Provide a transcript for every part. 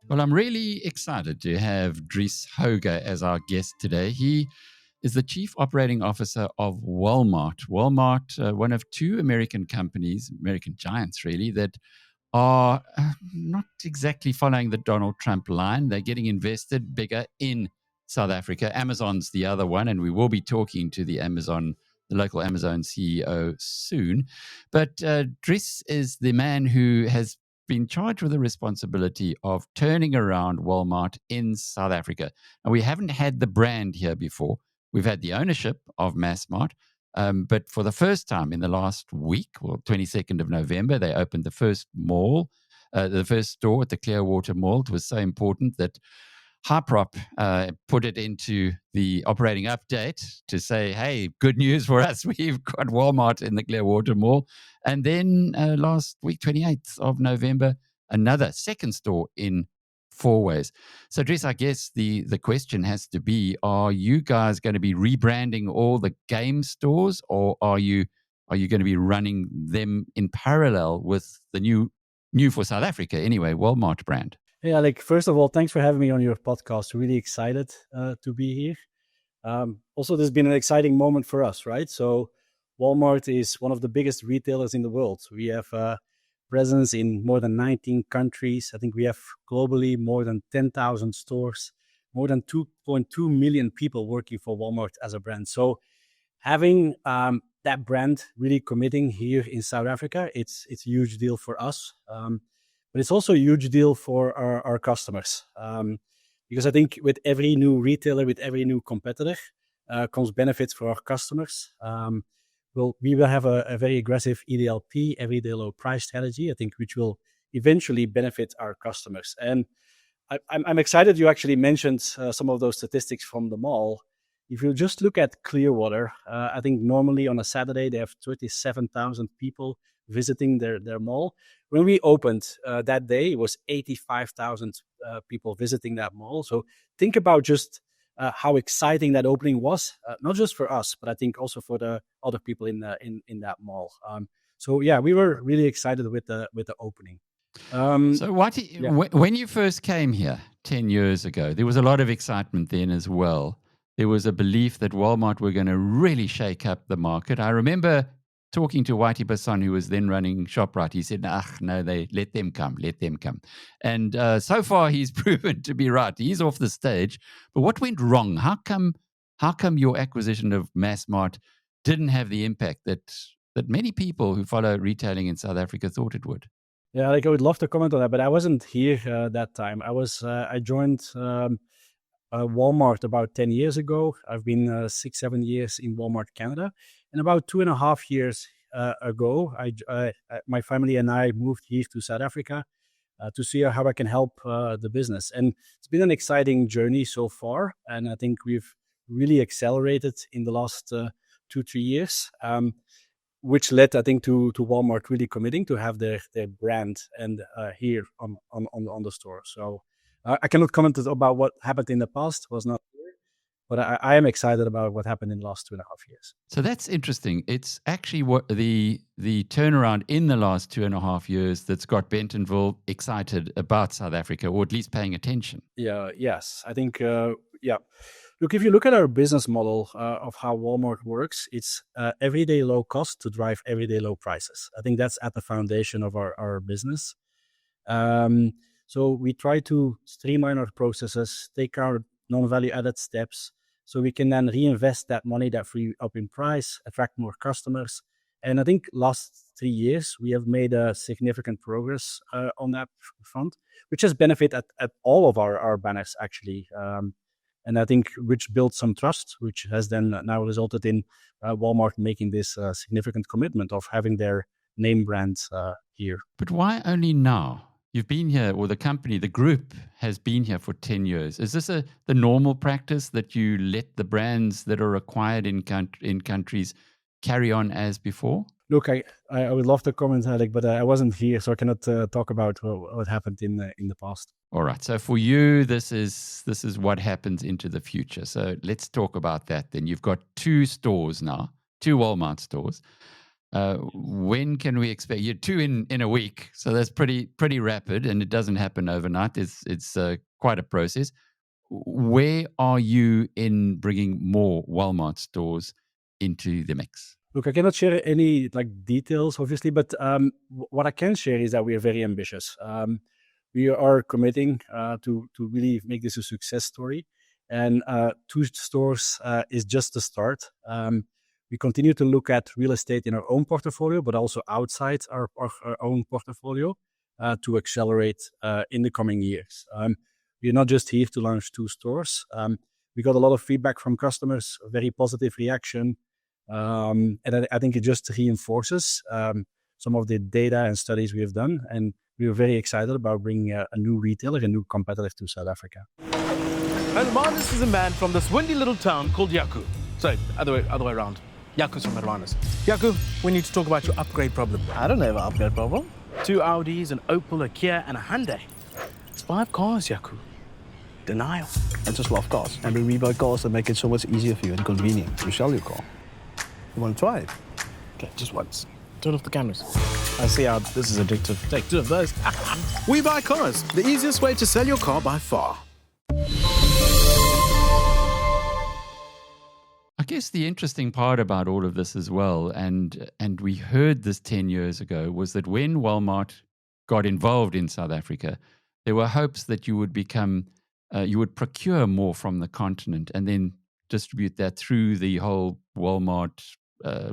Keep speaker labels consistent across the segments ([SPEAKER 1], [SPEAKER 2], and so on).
[SPEAKER 1] Well, I'm really excited to have Dries D'Hooghe as our guest today. He is the Chief Operating Officer of Walmart. Walmart, one of two American companies, American giants really, that are not exactly following the Donald Trump line. They're getting invested bigger in South Africa. Amazon's the other one, and we will be talking to the local Amazon CEO soon. But Dries is the man who has been charged with the responsibility of turning around Walmart in South Africa. And we haven't had the brand here before. We've had the ownership of Massmart, but for the first time in the last week, well, 22nd of November, they opened the first the first store at the Clearwater Mall. It was so important that Hyprop put it into the operating update to say, hey, good news for us. We've got Walmart in the Clearwater Mall. And then last week, 28th of November, another second store in Fourways. So, Dries, I guess the question has to be, are you guys going to be rebranding all the game stores, or are you going to be running them in parallel with the new for South Africa anyway, Walmart brand?
[SPEAKER 2] Yeah, first of all, thanks for having me on your podcast. Really excited to be here. Also, this has been an exciting moment for us, right? So, Walmart is one of the biggest retailers in the world. We have a presence in more than 19 countries. I think we have globally more than 10,000 stores, more than 2.2 million people working for Walmart as a brand. So, having that brand really committing here in South Africa, it's a huge deal for us. But it's also a huge deal for our customers. Because I think with every new retailer, with every new competitor, comes benefits for our customers. We will have a very aggressive EDLP, everyday low price strategy, I think, which will eventually benefit our customers. And I'm excited you actually mentioned some of those statistics from the mall. If you just look at Clearwater, I think normally on a Saturday they have 37,000 people visiting their mall. When we opened that day, it was 85,000 people visiting that mall. So think about just how exciting that opening was, not just for us, but I think also for the other people in that mall. So yeah, we were really excited with the opening.
[SPEAKER 1] So, when you first came here 10 years ago, there was a lot of excitement then as well. There was a belief that Walmart were going to really shake up the market. I remember talking to Whitey Basson, who was then running ShopRite. He said, no, let them come. And so far, he's proven to be right. He's off the stage. But what went wrong? How come your acquisition of Massmart didn't have the impact that many people who follow retailing in South Africa thought it would?
[SPEAKER 2] Yeah, I would love to comment on that, but I wasn't here that time. I joined Walmart about 10 years ago. I've been 6-7 years in Walmart Canada, and about 2.5 years ago, my family and I moved here to South Africa to see how I can help the business. And it's been an exciting journey so far, and I think we've really accelerated in the last 2-3 years. Which led, I think, to Walmart really committing to have their brand and here on the store. So I cannot comment about what happened in the past. Was not here, but I am excited about what happened in the last 2.5 years.
[SPEAKER 1] So that's interesting. It's actually what the turnaround in the last 2.5 years that's got Bentonville excited about South Africa, or at least paying attention.
[SPEAKER 2] Yeah. Yes. I think. Yeah. Look, if you look at our business model of how Walmart works, it's everyday low cost to drive everyday low prices. I think that's at the foundation of our business. So we try to streamline our processes, take our non-value added steps, so we can then reinvest that money that free up in price, attract more customers. And I think last 3 years, we have made a significant progress on that front, which has benefited at all of our banners, actually. And I think which built some trust, which has then now resulted in Walmart making this significant commitment of having their name brands here.
[SPEAKER 1] But why only now? You've been here, or the company, the group has been here for 10 years. Is this the normal practice that you let the brands that are acquired in countries carry on as before?
[SPEAKER 2] Look, I would love to comment, Alec, but I wasn't here, so I cannot talk about what happened in the past.
[SPEAKER 1] All right. So for you, this is what happens into the future. So let's talk about that then. You've got 2 stores now, 2 Walmart stores. When can we expect? You're two in a week, so that's pretty rapid, and it doesn't happen overnight. It's quite a process. Where are you in bringing more Walmart stores into the mix?
[SPEAKER 2] Look, I cannot share any details, obviously, but what I can share is that we are very ambitious. We are committing to really make this a success story, and two stores is just the start. We continue to look at real estate in our own portfolio, but also outside our own portfolio to accelerate in the coming years. We're not just here to launch two stores. We got a lot of feedback from customers, a very positive reaction. And I think it just reinforces some of the data and studies we have done. And we were very excited about bringing a new retailer, a new competitor to South Africa.
[SPEAKER 3] And Marnus is a man from this windy little town called Yaku. Sorry, other way around. Yaku's from Marnus. Yaku, we need to talk about your upgrade problem.
[SPEAKER 4] I don't have an upgrade problem.
[SPEAKER 3] 2 Audis, an Opel, a Kia, and a Hyundai. It's 5 cars, Yaku. Denial.
[SPEAKER 4] I just love cars. And we buy cars that make it so much easier for you and convenient to sell your car. You want to try it?
[SPEAKER 3] Okay, just once. Turn off the cameras. I see how this is addictive. Take 2 of those. We buy cars. The easiest way to sell your car by far.
[SPEAKER 1] I guess the interesting part about all of this as well, and we heard this 10 years ago, was that when Walmart got involved in South Africa, there were hopes that you would become, you would procure more from the continent and then distribute that through the whole Walmart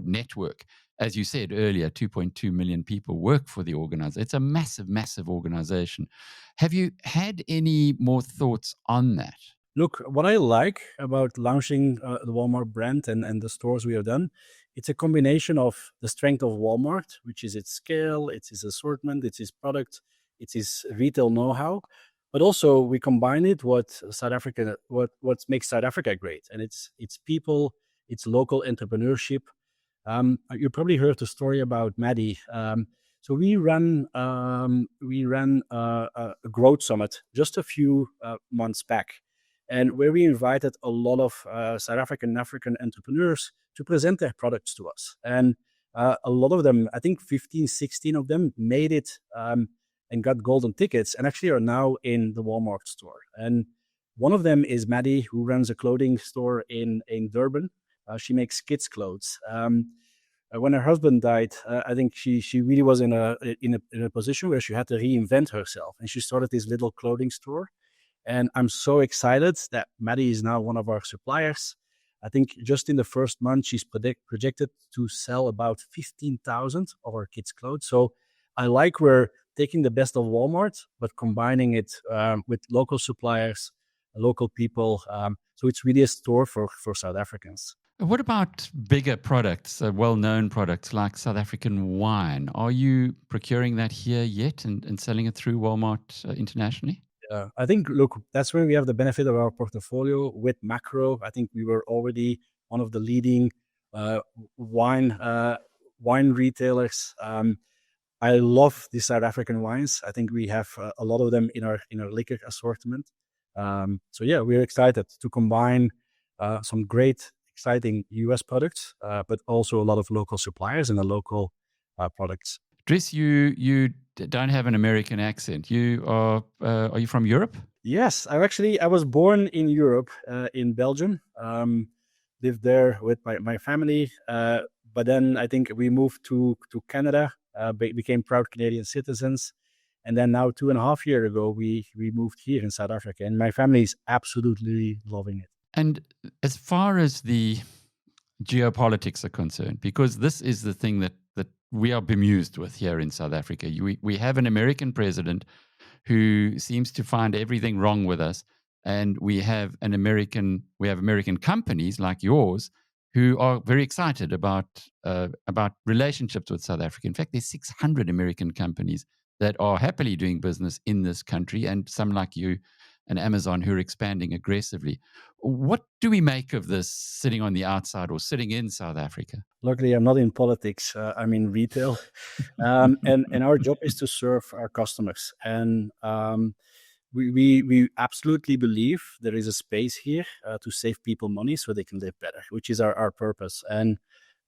[SPEAKER 1] network. As you said earlier, 2.2 million people work for the organization. It's a massive, massive organization. Have you had any more thoughts on that?
[SPEAKER 2] Look, what I like about launching the Walmart brand and the stores we have done, it's a combination of the strength of Walmart, which is its scale, it's its assortment, it's its product, it's its retail know-how, but also we combine it what makes South Africa great, and it's people, it's local entrepreneurship. You probably heard the story about Maddie. So we ran a growth summit just a few months back, and where we invited a lot of South African and African entrepreneurs to present their products to us. And a lot of them, I think 15, 16 of them made it and got golden tickets and actually are now in the Walmart store. And one of them is Maddie, who runs a clothing store in Durban. She makes kids' clothes. When her husband died, I think she really was in a position where she had to reinvent herself, and she started this little clothing store. And I'm so excited that Maddie is now one of our suppliers. I think just in the first month, she's projected to sell about 15,000 of our kids' clothes. So I like we're taking the best of Walmart, but combining it with local suppliers, local people. So it's really a store for South Africans.
[SPEAKER 1] What about bigger products, well-known products like South African wine? Are you procuring that here yet and selling it through Walmart internationally?
[SPEAKER 2] I think, look, that's where we have the benefit of our portfolio with Macro. I think we were already one of the leading wine retailers. I love the South African wines. I think we have a lot of them in our liquor assortment. So yeah, we're excited to combine some great, exciting US products, but also a lot of local suppliers and the local products.
[SPEAKER 1] Dries, you don't have an American accent. Are you from Europe?
[SPEAKER 2] Yes, I was born in Europe, in Belgium. Lived there with my family, but then I think we moved to Canada, became proud Canadian citizens, and then now 2.5 years ago we moved here in South Africa, and my family is absolutely loving it.
[SPEAKER 1] And as far as the geopolitics are concerned, because this is the thing that we are bemused with here in South Africa. We have an American president who seems to find everything wrong with us, and we have American companies like yours who are very excited about relationships with South Africa. In fact, there's 600 American companies that are happily doing business in this country, and some like you and Amazon who are expanding aggressively. What do we make of this sitting on the outside or sitting in South Africa?
[SPEAKER 2] Luckily, I'm not in politics. I'm in retail. And our job is to serve our customers. And we absolutely believe there is a space here to save people money so they can live better, which is our purpose. And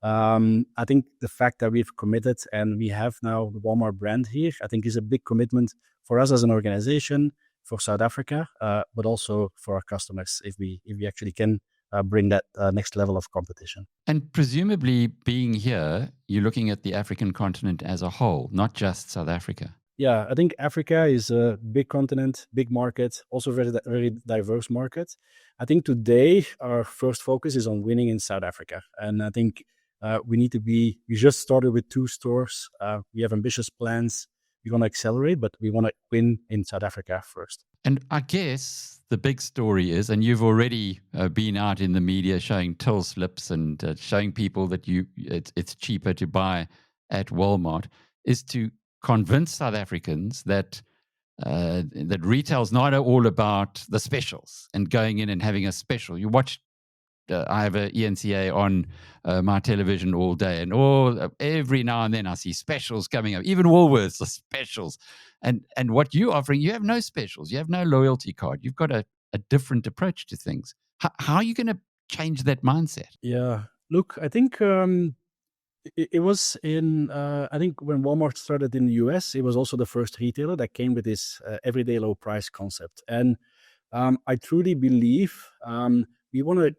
[SPEAKER 2] I think the fact that we've committed and we have now the Walmart brand here, I think is a big commitment for us as an organization, for South Africa, but also for our customers if we actually can bring that next level of competition.
[SPEAKER 1] And presumably, being here, you're looking at the African continent as a whole, not just South Africa.
[SPEAKER 2] Yeah, I think Africa is a big continent, big market, also very diverse market. I think today our first focus is on winning in South Africa. And I think we just started with 2 stores. We have ambitious plans. We want to accelerate, but we want to win in South Africa first.
[SPEAKER 1] And I guess the big story is, and you've already been out in the media showing till slips and showing people that it's cheaper to buy at Walmart, is to convince South Africans that retail's not all about the specials and going in and having a special. You watch, I have an ENCA on my television all day, and every now and then I see specials coming up. Even Woolworths are specials, and what you're offering, you have no specials. You have no loyalty card. You've got a different approach to things. How are you going to change that mindset?
[SPEAKER 2] Yeah, look, I think it was I think when Walmart started in the US, it was also the first retailer that came with this everyday low price concept. And I truly believe we want to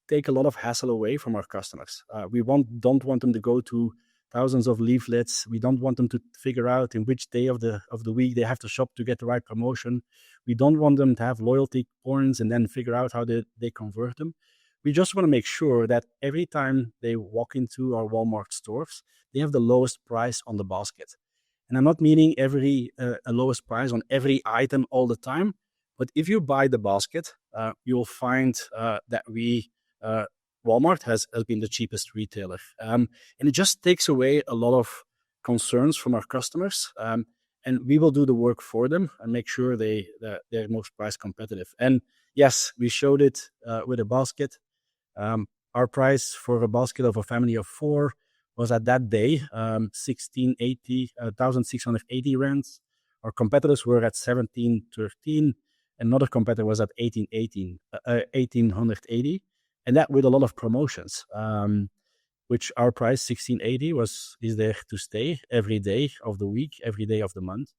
[SPEAKER 2] take a lot of hassle away from our customers. We don't want them to go to thousands of leaflets. We don't want them to figure out in which day of the week they have to shop to get the right promotion. We don't want them to have loyalty points and then figure out how they convert them. We just want to make sure that every time they walk into our Walmart stores, they have the lowest price on the basket. And I'm not meaning a lowest price on every item all the time, but if you buy the basket, you'll find that Walmart has been the cheapest retailer. And it just takes away a lot of concerns from our customers. And we will do the work for them and make sure they're most price competitive. And yes, we showed it with a basket. Our price for a basket of a family of 4 was at that day 1,680 rands. Our competitors were at 1,713. Another competitor was at 1,880, and that with a lot of promotions. Which our price 1,680 is there to stay every day of the week, every day of the month,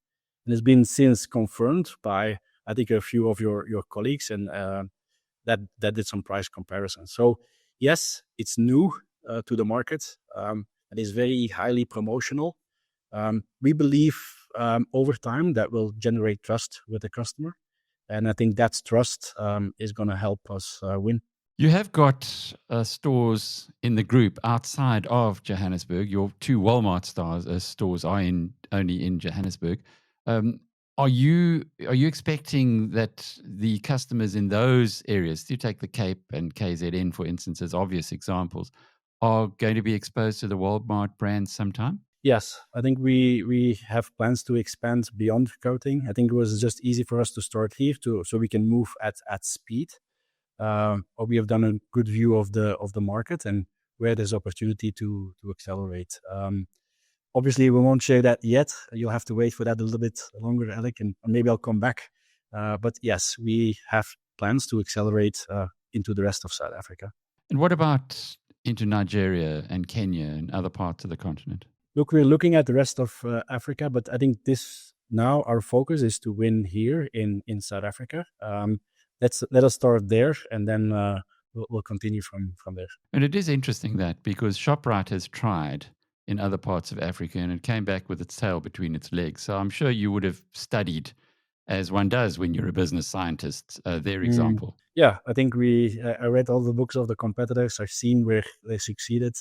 [SPEAKER 2] and it's been since confirmed by I think a few of your colleagues and that did some price comparisons. So yes, it's new to the market. It is very highly promotional. We believe over time that will generate trust with the customer. And I think that trust is going to help us win.
[SPEAKER 1] You have got stores in the group outside of Johannesburg. Your 2 Walmart stores are only in Johannesburg. Are you expecting that the customers in those areas, to take the Cape and KZN, for instance, as obvious examples, are going to be exposed to the Walmart brand sometime?
[SPEAKER 2] Yes, I think we have plans to expand beyond Gauteng. I think it was just easy for us to start here so we can move at speed. Or we have done a good view of the market and where there's opportunity to accelerate. Obviously, we won't share that yet. You'll have to wait for that a little bit longer, Alec, and maybe I'll come back. But yes, we have plans to accelerate into the rest of South Africa.
[SPEAKER 1] And what about into Nigeria and Kenya and other parts of the continent?
[SPEAKER 2] Look, we're looking at the rest of Africa, but I think now our focus is to win here in South Africa. Let us start there, and then we'll continue from there.
[SPEAKER 1] And it is interesting that because ShopRite has tried in other parts of Africa and it came back with its tail between its legs. So I'm sure you would have studied, as one does when you're a business scientist, their example.
[SPEAKER 2] Yeah, I think I read all the books of the competitors. I've seen where they succeeded,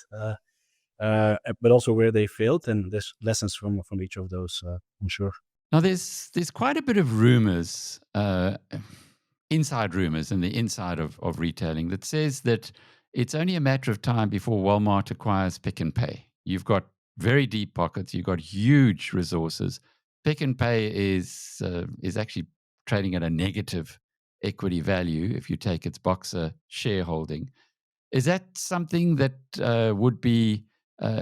[SPEAKER 2] but also where they failed, and there's lessons from each of those, I'm sure.
[SPEAKER 1] Now, there's quite a bit of rumors, inside rumors in the inside of retailing that says that it's only a matter of time before Walmart acquires Pick n Pay. You've got very deep pockets. You've got huge resources. Pick n Pay is actually trading at a negative equity value if you take its Boxer shareholding. Is that something that would be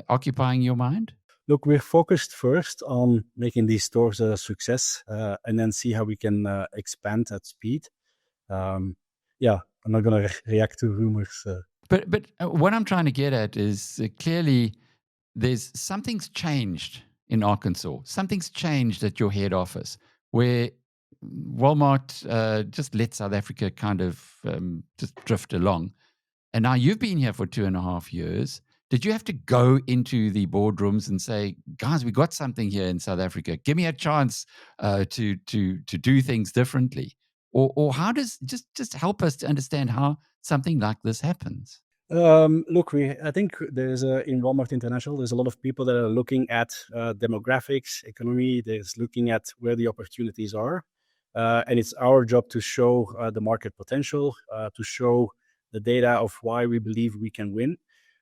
[SPEAKER 1] occupying your mind?
[SPEAKER 2] Look, we're focused first on making these stores a success and then see how we can expand at speed. I'm not going to react to rumors
[SPEAKER 1] But what I'm trying to get at is clearly something's changed in Arkansas. Something's changed at your head office where Walmart just let South Africa kind of just drift along. And now you've been here for 2.5 years. Did you have to go into the boardrooms and say, guys, we got something here in South Africa. Give me a chance to do things differently? Or how does just help us to understand how something like this happens?
[SPEAKER 2] Look, I think there's in Walmart International, there's a lot of people that are looking at demographics, economy. There's looking at where the opportunities are, and it's our job to show the market potential, to show the data of why we believe we can win.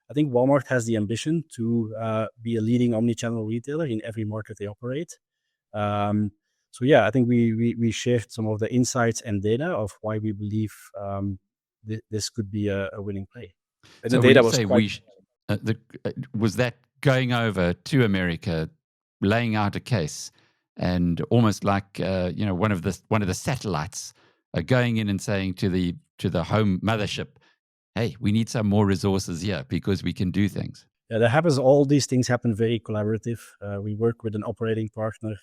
[SPEAKER 2] I think Walmart has the ambition to be a leading omnichannel retailer in every market they operate. So yeah, I think we shared some of the insights and data of why we believe this could be a winning play. And
[SPEAKER 1] So
[SPEAKER 2] the
[SPEAKER 1] when
[SPEAKER 2] data
[SPEAKER 1] you
[SPEAKER 2] was
[SPEAKER 1] say
[SPEAKER 2] quite.
[SPEAKER 1] was that going over to America, laying out a case, and almost like one of the satellites going in and saying to the home mothership, hey, we need some more resources here because we can do things.
[SPEAKER 2] Yeah, that happens. All these things happen very collaborative. We work with an operating partner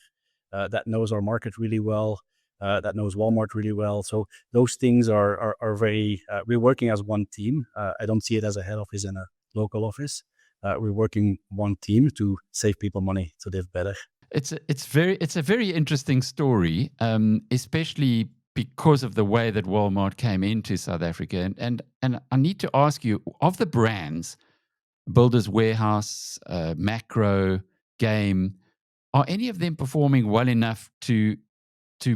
[SPEAKER 2] that knows our market really well, that knows Walmart really well. So those things are very. We're working as one team. I don't see it as a head office and a local office. We're working one team to save people money to live better.
[SPEAKER 1] It's a very interesting story, especially because of the way that Walmart came into South Africa. And I need to ask you, of the brands, Builders Warehouse, Macro, Game, are any of them performing well enough to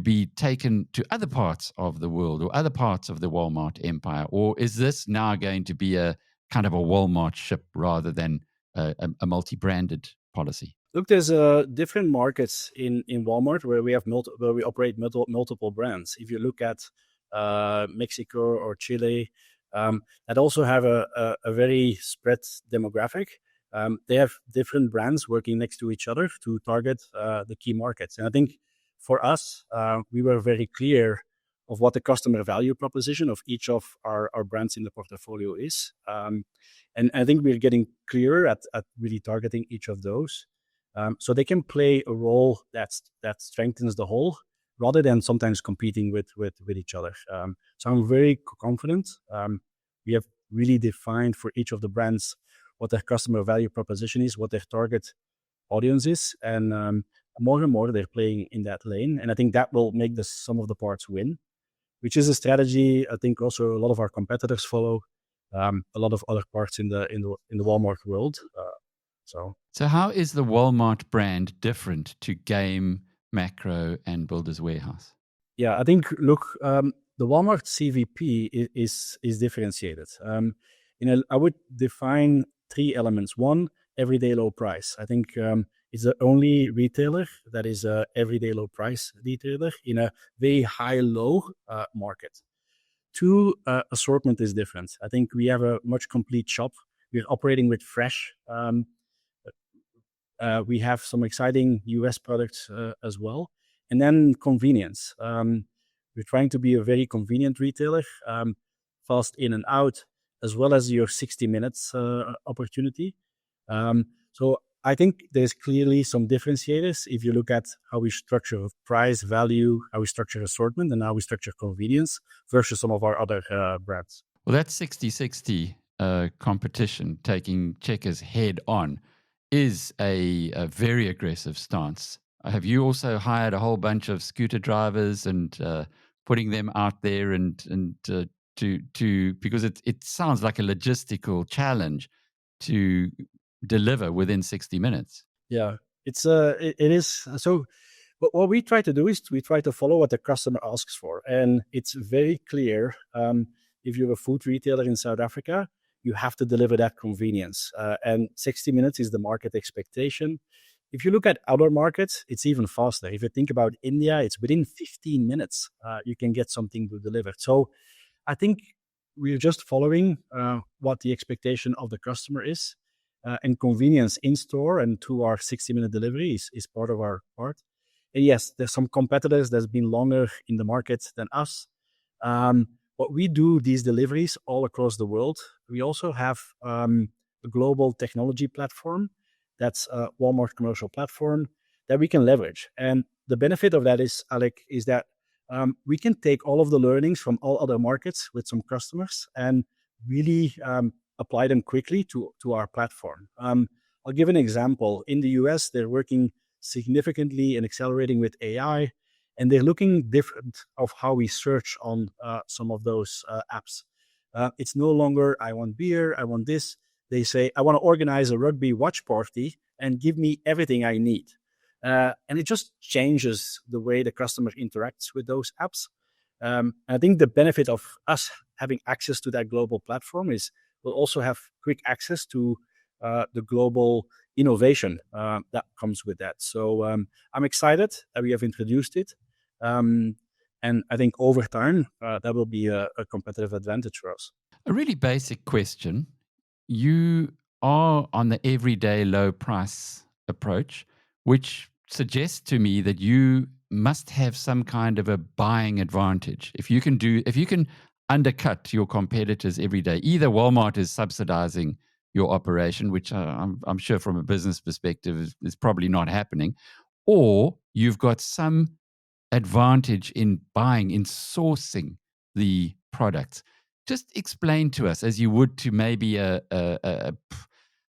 [SPEAKER 1] be taken to other parts of the world or other parts of the Walmart empire? Or is this now going to be a kind of a Walmart ship rather than a multi-branded policy?
[SPEAKER 2] Look, there's different markets in Walmart where we have where we operate multiple brands. If you look at Mexico or Chile, that also have a very spread demographic. They have different brands working next to each other to target the key markets. And I think for us, we were very clear of what the customer value proposition of each of our brands in the portfolio is. And I think we're getting clearer at really targeting each of those. So they can play a role that strengthens the whole rather than sometimes competing with each other. So I'm very confident. We have really defined for each of the brands what their customer value proposition is, what their target audience is, and more and more they're playing in that lane. And I think that will make the sum of the parts win, which is a strategy I think also a lot of our competitors follow. A lot of other parts in the Walmart world.
[SPEAKER 1] So how is the Walmart brand different to Game, Macro, and Builders Warehouse?
[SPEAKER 2] Yeah, I think, look, the Walmart CVP is differentiated. I would define 3 elements. One, everyday low price. I think it's the only retailer that is a everyday low price retailer in a very high-low market. 2, assortment is different. I think we have a much complete shop. We're operating with fresh. We have some exciting US products as well. And then convenience. We're trying to be a very convenient retailer, fast in and out, as well as your 60 minutes opportunity. So I think there's clearly some differentiators if you look at how we structure price, value, how we structure assortment, and how we structure convenience versus some of our other brands.
[SPEAKER 1] Well, that 60-60 competition, taking Checkers head on, is a very aggressive stance. Have you also hired a whole bunch of scooter drivers and putting them out there and to because it sounds like a logistical challenge to deliver within 60 minutes?
[SPEAKER 2] Yeah, it is. So what we try to do is we try to follow what the customer asks for. And it's very clear if you're a food retailer in South Africa, you have to deliver that convenience. And 60 minutes is the market expectation. If you look at other markets, it's even faster. If you think about India, it's within 15 minutes, you can get something delivered. So I think we're just following what the expectation of the customer is. And convenience in store and to our 60-minute delivery is part of our part. And yes, there's some competitors that's been longer in the market than us. What But we do these deliveries all across the world. We also have a global technology platform that's a Walmart commercial platform that we can leverage. And the benefit of that is, Alec, is that we can take all of the learnings from all other markets with some customers and really apply them quickly to our platform. I'll give an example. In the US, they're working significantly and accelerating with AI, and they're looking different of how we search on some of those apps. It's no longer, I want beer, I want this. They say, I want to organize a rugby watch party and give me everything I need. And it just changes the way the customer interacts with those apps. I think the benefit of us having access to that global platform is we'll also have quick access to the global innovation that comes with that. So I'm excited that we have introduced it. And I think over time, that will be a competitive advantage for us.
[SPEAKER 1] A really basic question. You are on the everyday low price approach, which suggests to me that you must have some kind of a buying advantage. If you can undercut your competitors every day, either Walmart is subsidizing your operation, which I'm sure from a business perspective is probably not happening, or you've got some advantage in buying, in sourcing the products. Just explain to us, as you would to maybe a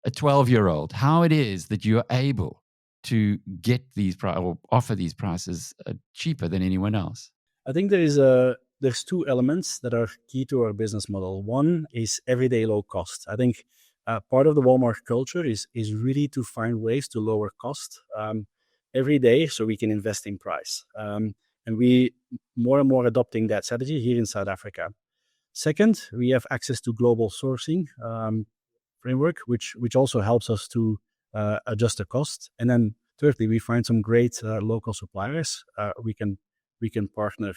[SPEAKER 1] 12-year-old, how it is that you're able to get these or offer these prices cheaper than anyone else.
[SPEAKER 2] I think there's two elements that are key to our business model. One is everyday low cost. I think part of the Walmart culture is really to find ways to lower cost every day so we can invest in price. And we more and more adopting that strategy here in South Africa. Second, we have access to global sourcing framework, which also helps us to adjust the cost. And then thirdly, we find some great local suppliers we can partner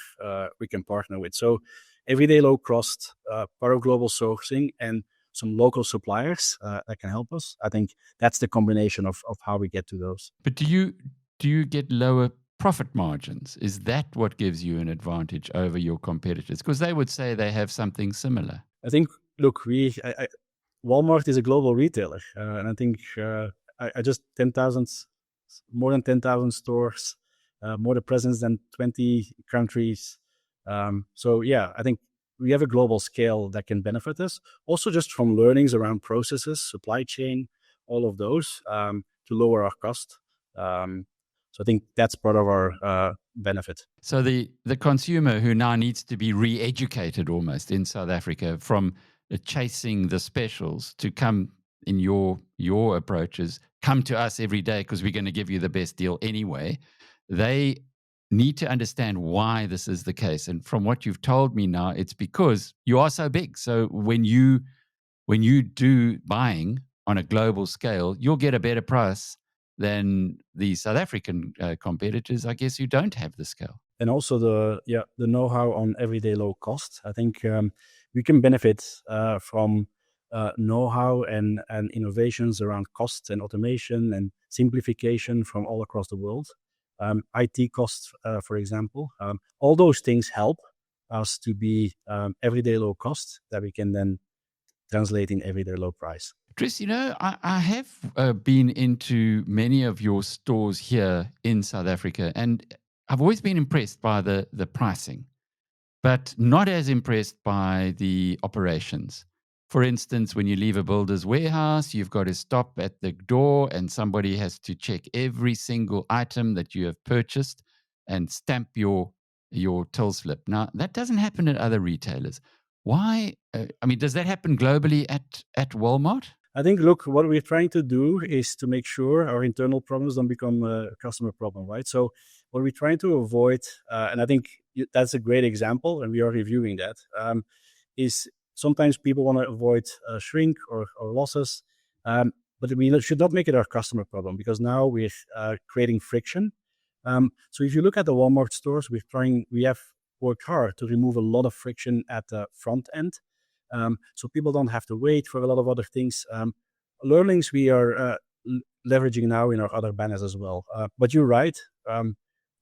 [SPEAKER 2] with. So everyday low cost, part of global sourcing, and some local suppliers that can help us. I think that's the combination of how we get to those.
[SPEAKER 1] But do you get lower profit margins? Is that what gives you an advantage over your competitors? Because they would say they have something similar.
[SPEAKER 2] I think, look, Walmart is a global retailer, and I think I just more than 10,000 stores, more the presence than 20 countries. So yeah, I think we have a global scale that can benefit us. Also, just from learnings around processes, supply chain, all of those to lower our cost. So I think that's part of our benefit.
[SPEAKER 1] So the consumer who now needs to be re-educated almost in South Africa from chasing the specials to come in your approaches, come to us every day because we're going to give you the best deal anyway. They need to understand why this is the case. And from what you've told me now, it's because you are so big. So when you do buying on a global scale, you'll get a better price than the South African competitors, I guess, who don't have the scale.
[SPEAKER 2] And also the know-how on everyday low cost. I think we can benefit from know-how and innovations around costs and automation and simplification from all across the world. IT costs, for example. All those things help us to be everyday low cost that we can then translate in everyday low price.
[SPEAKER 1] Dries, I have been into many of your stores here in South Africa, and I've always been impressed by the pricing, but not as impressed by the operations. For instance, when you leave a builder's warehouse, you've got to stop at the door and somebody has to check every single item that you have purchased and stamp your till slip. Now, that doesn't happen at other retailers. Why? Does that happen globally at Walmart?
[SPEAKER 2] I think, look, what we're trying to do is to make sure our internal problems don't become a customer problem, right? So what we're trying to avoid, and I think that's a great example, and we are reviewing that, is sometimes people want to avoid shrink or losses, but we should not make it our customer problem because now we're creating friction. So if you look at the Walmart stores, we have worked hard to remove a lot of friction at the front end. So people don't have to wait for a lot of other things. Learnings we are leveraging now in our other banners as well. But you're right.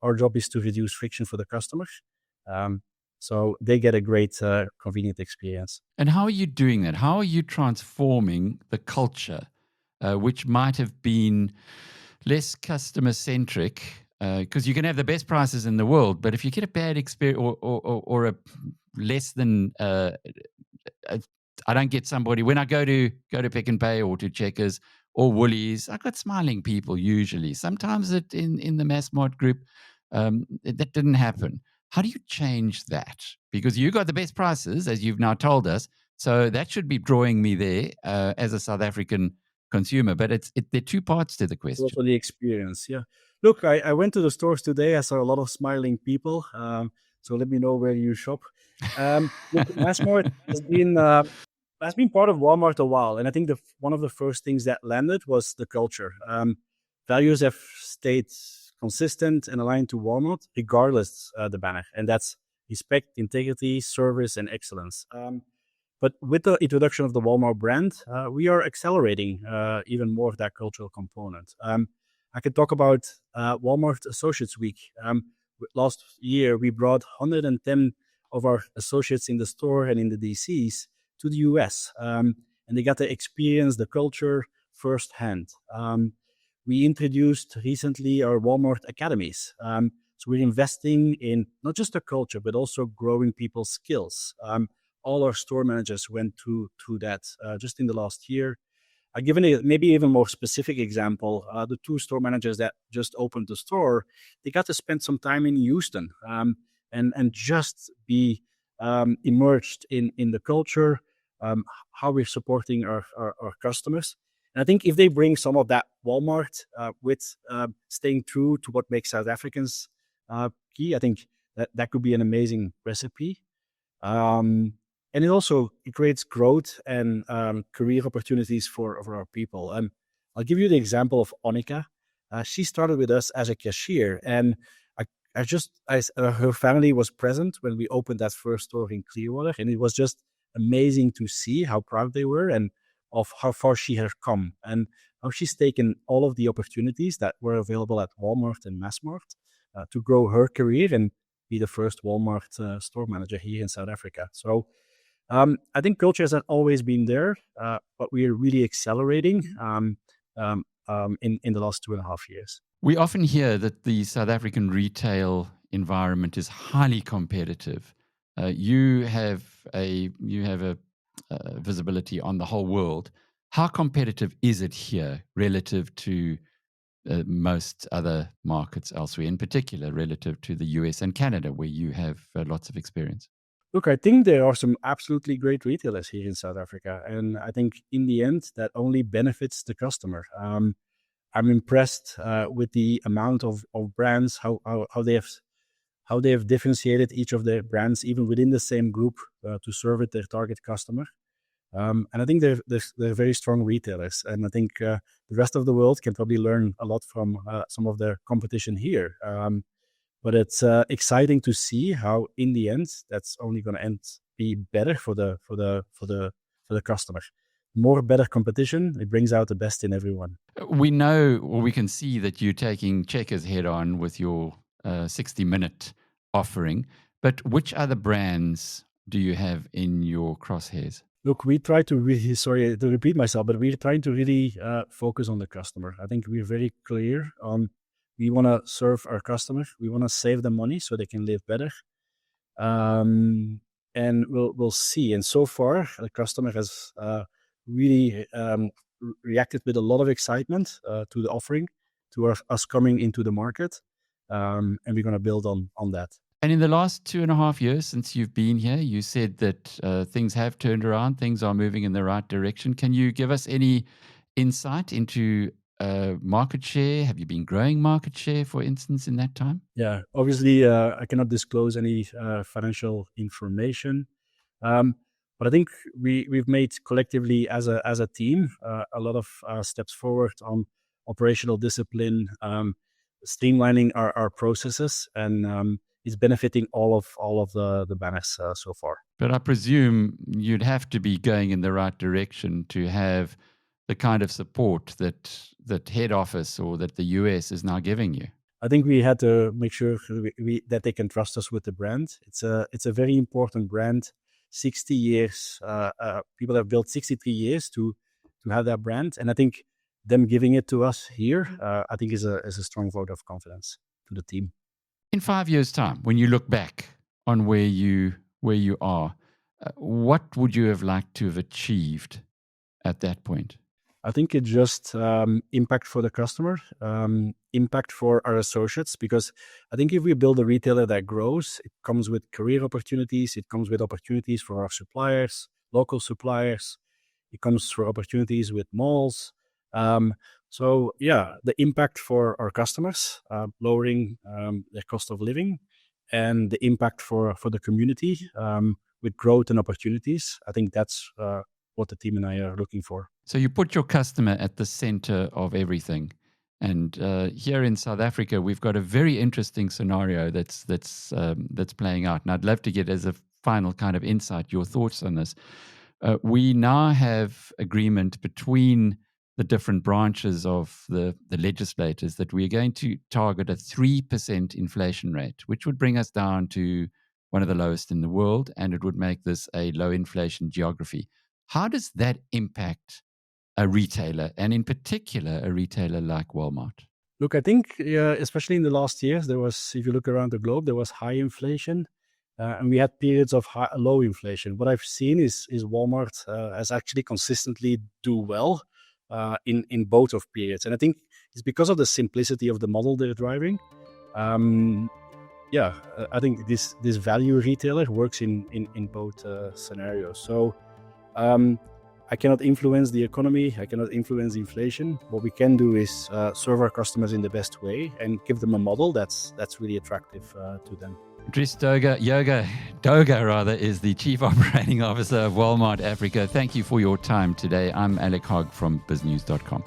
[SPEAKER 2] Our job is to reduce friction for the customers. So they get a great, convenient experience.
[SPEAKER 1] And how are you doing that? How are you transforming the culture, which might have been less customer centric? Because you can have the best prices in the world, but if you get a bad experience or a less than, I don't get somebody when I go to Pick and Pay or to Checkers or Woolies. I got smiling people usually. Sometimes in the mass mart group, that didn't happen. How do you change that? Because you got the best prices, as you've now told us. So that should be drawing me there as a South African consumer. But there are two parts to the
[SPEAKER 2] It's
[SPEAKER 1] question.
[SPEAKER 2] also the experience. Yeah. Look, I went to the stores today. I saw a lot of smiling people. So let me know where you shop. Look, Massmart has been part of Walmart a while, and I think one of the first things that landed was the culture. Values have stayed consistent and aligned to Walmart, regardless the banner, and that's respect, integrity, service, and excellence. But with the introduction of the Walmart brand, we are accelerating even more of that cultural component. I could talk about Walmart Associates Week. Last year, we brought 110 of our associates in the store and in the DCs to the US, and they got to experience the culture firsthand. We introduced recently our Walmart Academies. So we're investing in not just the culture, but also growing people's skills. All our store managers went through that just in the last year. I'll give a maybe even more specific example. The two store managers that just opened the store, they got to spend some time in Houston and just be immersed in the culture, how we're supporting our customers. And I think if they bring some of that Walmart with staying true to what makes South Africans key, I think that could be an amazing recipe. And it creates growth and career opportunities for our people. I'll give you the example of Onika. She started with us as a cashier, and her family was present when we opened that first store in Clearwater, and it was just amazing to see how proud they were and of how far she has come and how she's taken all of the opportunities that were available at Walmart and Massmart to grow her career and be the first Walmart store manager here in South Africa. So I think culture has always been there, but we are really accelerating in the last 2.5 years.
[SPEAKER 1] We often hear that the South African retail environment is highly competitive. You have a visibility on the whole world. How competitive is it here relative to most other markets elsewhere, in particular relative to the US and Canada, where you have lots of experience?
[SPEAKER 2] Look, I think there are some absolutely great retailers here in South Africa. And I think in the end, that only benefits the customer. I'm impressed with the amount of brands, how they have differentiated each of their brands, even within the same group, to serve their target customer. And I think they're very strong retailers. And I think the rest of the world can probably learn a lot from some of their competition here. But it's exciting to see how, in the end, that's only going to be better for the customer. More better competition, it brings out the best in everyone.
[SPEAKER 1] We know, or we can see that you're taking Checkers head on with your 60-minute offering. But which other brands do you have in your crosshairs?
[SPEAKER 2] Look, we try to really, sorry to repeat myself, but we're trying to really focus on the customer. I think we're very clear on we want to serve our customers. We want to save them money so they can live better. And we'll see. And so far, the customer has really reacted with a lot of excitement to the offering, to us coming into the market. And we're going to build on that.
[SPEAKER 1] And in the last 2.5 years since you've been here, you said that things have turned around, things are moving in the right direction. Can you give us any insight into market share? Have you been growing market share, for instance, in that time?
[SPEAKER 2] Yeah, obviously, I cannot disclose any financial information. But I think we've made collectively as a team a lot of steps forward on operational discipline, streamlining our processes, and it's benefiting all of the banners so far.
[SPEAKER 1] But I presume you'd have to be going in the right direction to have the kind of support that head office or that the US is now giving you.
[SPEAKER 2] I think we had to make sure that they can trust us with the brand. It's a very important brand. 60 years, people have built 63 years to have that brand, and I think them giving it to us here, I think is a strong vote of confidence to the team.
[SPEAKER 1] In 5 years' time, when you look back on where you are, what would you have liked to have achieved at that point?
[SPEAKER 2] I think it's just impact for the customer, impact for our associates, because I think if we build a retailer that grows, it comes with career opportunities, it comes with opportunities for our suppliers, local suppliers, it comes for opportunities with malls. So yeah, the impact for our customers, lowering their cost of living, and the impact for the community with growth and opportunities. I think that's what the team and I are looking for.
[SPEAKER 1] So you put your customer at the center of everything. And here in South Africa, we've got a very interesting scenario that's playing out. And I'd love to get, as a final kind of insight, your thoughts on this. We now have agreement between the different branches of the legislators that we're going to target a 3% inflation rate, which would bring us down to one of the lowest in the world, and it would make this a low inflation geography. How does that impact a retailer, and in particular, a retailer like Walmart?
[SPEAKER 2] Look, I think, especially in the last years, there was, if you look around the globe, there was high inflation, and we had periods of low inflation. What I've seen is Walmart has actually consistently do well in both of periods, and I think it's because of the simplicity of the model they're driving. I think this value retailer works in both scenarios. So. I cannot influence the economy. I cannot influence inflation. What we can do is serve our customers in the best way and give them a model that's really attractive to them.
[SPEAKER 1] Dries D'Hooghe is the Chief Operating Officer of Walmart Africa. Thank you for your time today. I'm Alec Hogg from biznews.com.